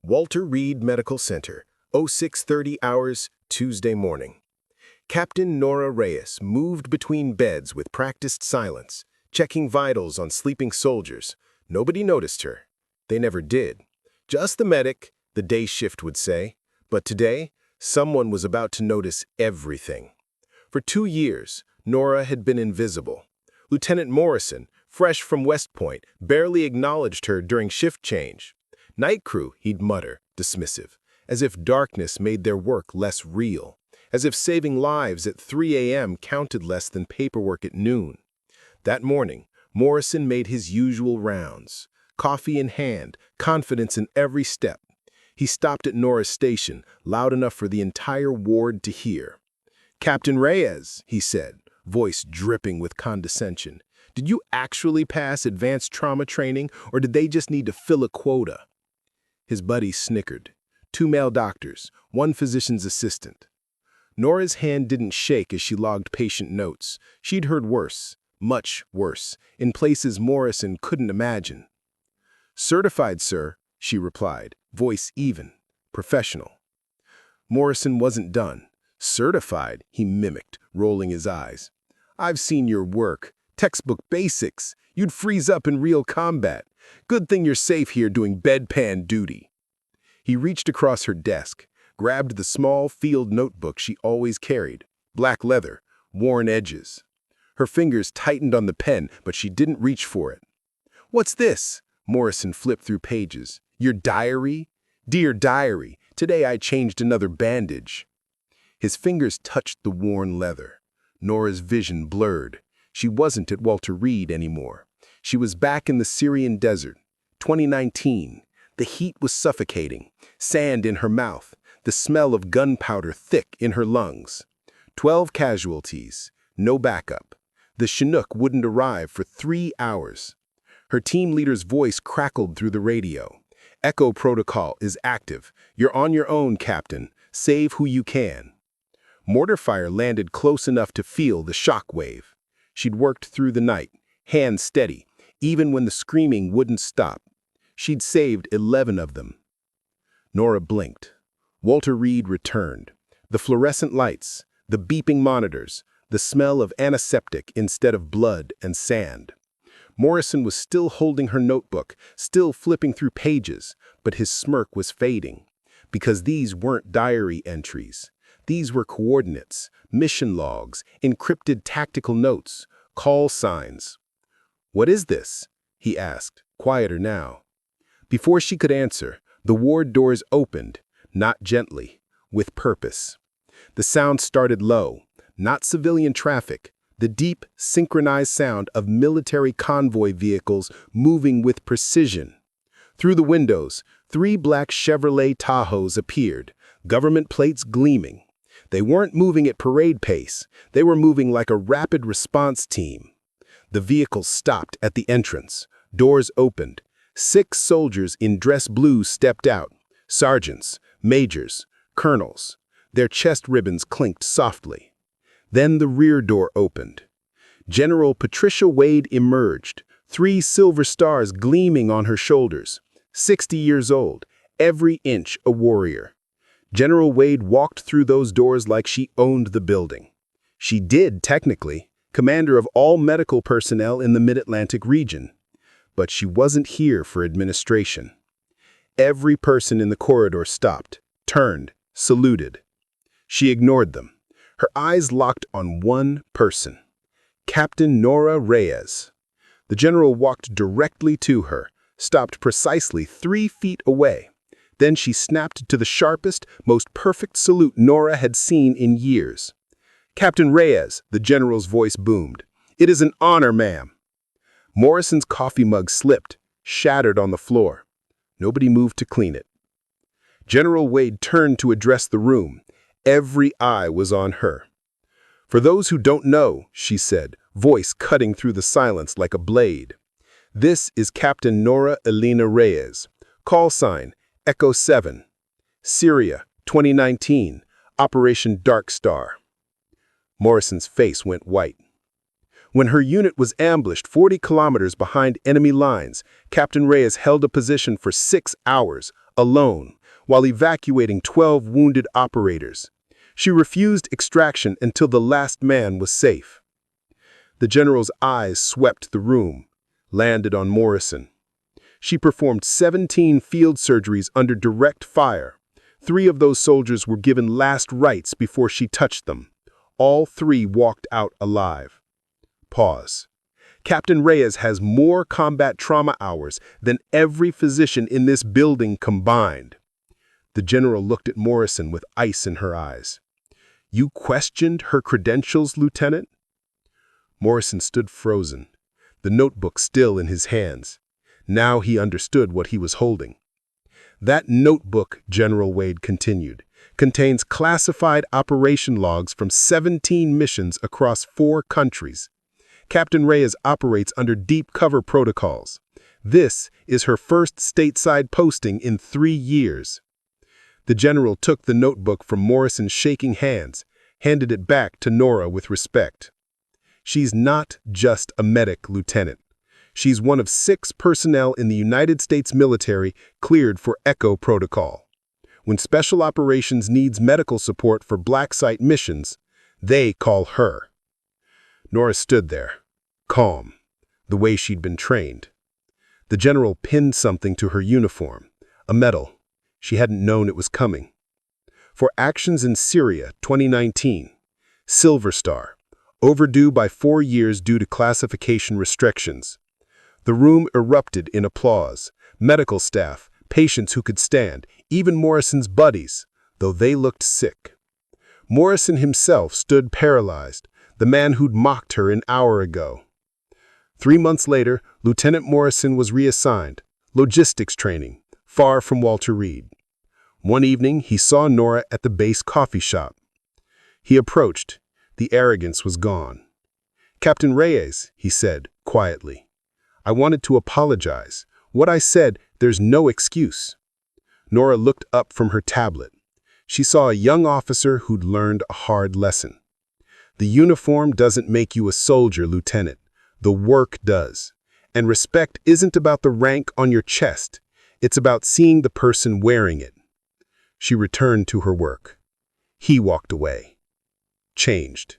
Walter Reed Medical Center, 0630 hours, Tuesday morning. Captain Nora Reyes moved between beds with practiced silence, checking vitals on sleeping soldiers. Nobody noticed her. They never did. Just the medic, the day shift would say. But today, someone was about to notice everything. For 2 years, Nora had been invisible. Lieutenant Morrison, fresh from West Point, barely acknowledged her during shift change. Night crew, he'd mutter, dismissive, as if darkness made their work less real, as if saving lives at 3 a.m. counted less than paperwork at noon. That morning, Morrison made his usual rounds, coffee in hand, confidence in every step. He stopped at Nora's station, loud enough for the entire ward to hear. "Captain Reyes," he said, voice dripping with condescension, "did you actually pass advanced trauma training, or did they just need to fill a quota?" His buddies snickered. 2 male doctors, 1 physician's assistant. Nora's hand didn't shake as she logged patient notes. She'd heard worse, much worse, in places Morrison couldn't imagine. "Certified, sir," she replied, voice even, professional. Morrison wasn't done. "Certified," he mimicked, rolling his eyes. "I've seen your work. Textbook basics. You'd freeze up in real combat. Good thing you're safe here doing bedpan duty." He reached across her desk, grabbed the small field notebook she always carried, black leather, worn edges. Her fingers tightened on the pen, but she didn't reach for it. "What's this?" Morrison flipped through pages. "Your diary? Dear diary, today I changed another bandage." His fingers touched the worn leather. Nora's vision blurred. She wasn't at Walter Reed anymore. She was back in the Syrian desert. 2019. The heat was suffocating. Sand in her mouth. The smell of gunpowder thick in her lungs. 12 casualties. No backup. The Chinook wouldn't arrive for 3 hours. Her team leader's voice crackled through the radio. "Echo protocol is active. You're on your own, Captain. Save who you can." Mortar fire landed close enough to feel the shock wave. She'd worked through the night, hands steady, even when the screaming wouldn't stop. She'd saved 11 of them. Nora blinked. Walter Reed returned. The fluorescent lights, the beeping monitors, the smell of antiseptic instead of blood and sand. Morrison was still holding her notebook, still flipping through pages, but his smirk was fading. Because these weren't diary entries. These were coordinates, mission logs, encrypted tactical notes, call signs. "What is this?" he asked, quieter now. Before she could answer, the ward doors opened, not gently, with purpose. The sound started low, not civilian traffic, the deep, synchronized sound of military convoy vehicles moving with precision. Through the windows, 3 black Chevrolet Tahoes appeared, government plates gleaming. They weren't moving at parade pace. They were moving like a rapid response team. The vehicles stopped at the entrance. Doors opened. 6 soldiers in dress blue stepped out. Sergeants, majors, colonels. Their chest ribbons clinked softly. Then the rear door opened. General Patricia Wade emerged, 3 silver stars gleaming on her shoulders. 60 years old, every inch a warrior. General Wade walked through those doors like she owned the building. She did, technically, commander of all medical personnel in the Mid-Atlantic region. But she wasn't here for administration. Every person in the corridor stopped, turned, saluted. She ignored them. Her eyes locked on one person, Captain Nora Reyes. The general walked directly to her, stopped precisely 3 feet away. Then she snapped to the sharpest, most perfect salute Nora had seen in years. "Captain Reyes," the general's voice boomed. "It is an honor, ma'am." Morrison's coffee mug slipped, shattered on the floor. Nobody moved to clean it. General Wade turned to address the room. Every eye was on her. "For those who don't know," she said, voice cutting through the silence like a blade. "This is Captain Nora Elena Reyes. Call sign, Echo 7. Syria, 2019. Operation Dark Star." Morrison's face went white. When her unit was ambushed 40 kilometers behind enemy lines, Captain Reyes held a position for 6 hours, alone, while evacuating 12 wounded operators. She refused extraction until the last man was safe. The general's eyes swept the room, landed on Morrison. She performed 17 field surgeries under direct fire. 3 of those soldiers were given last rites before she touched them. All 3 walked out alive. Pause. Captain Reyes has more combat trauma hours than every physician in this building combined. The general looked at Morrison with ice in her eyes. You questioned her credentials, Lieutenant? Morrison stood frozen, the notebook still in his hands. Now he understood what he was holding. That notebook, General Wade continued, contains classified operation logs from 17 missions across 4 countries. Captain Reyes operates under deep cover protocols. This is her first stateside posting in 3 years. The general took the notebook from Morrison's shaking hands, handed it back to Nora with respect. She's not just a medic, Lieutenant. She's one of 6 personnel in the United States military cleared for ECHO protocol. When Special Operations needs medical support for black site missions, they call her. Nora stood there, calm, the way she'd been trained. The general pinned something to her uniform, a medal. She hadn't known it was coming. For actions in Syria, 2019, Silver Star, overdue by 4 years due to classification restrictions. The room erupted in applause. Medical staff, patients who could stand, even Morrison's buddies, though they looked sick. Morrison himself stood paralyzed, the man who'd mocked her an hour ago. 3 months later, Lieutenant Morrison was reassigned, logistics training, far from Walter Reed. One evening, he saw Nora at the base coffee shop. He approached. The arrogance was gone. Captain Reyes, he said, quietly. I wanted to apologize. What I said, there's no excuse. Nora looked up from her tablet. She saw a young officer who'd learned a hard lesson. The uniform doesn't make you a soldier, Lieutenant. The work does. And respect isn't about the rank on your chest. It's about seeing the person wearing it. She returned to her work. He walked away. Changed.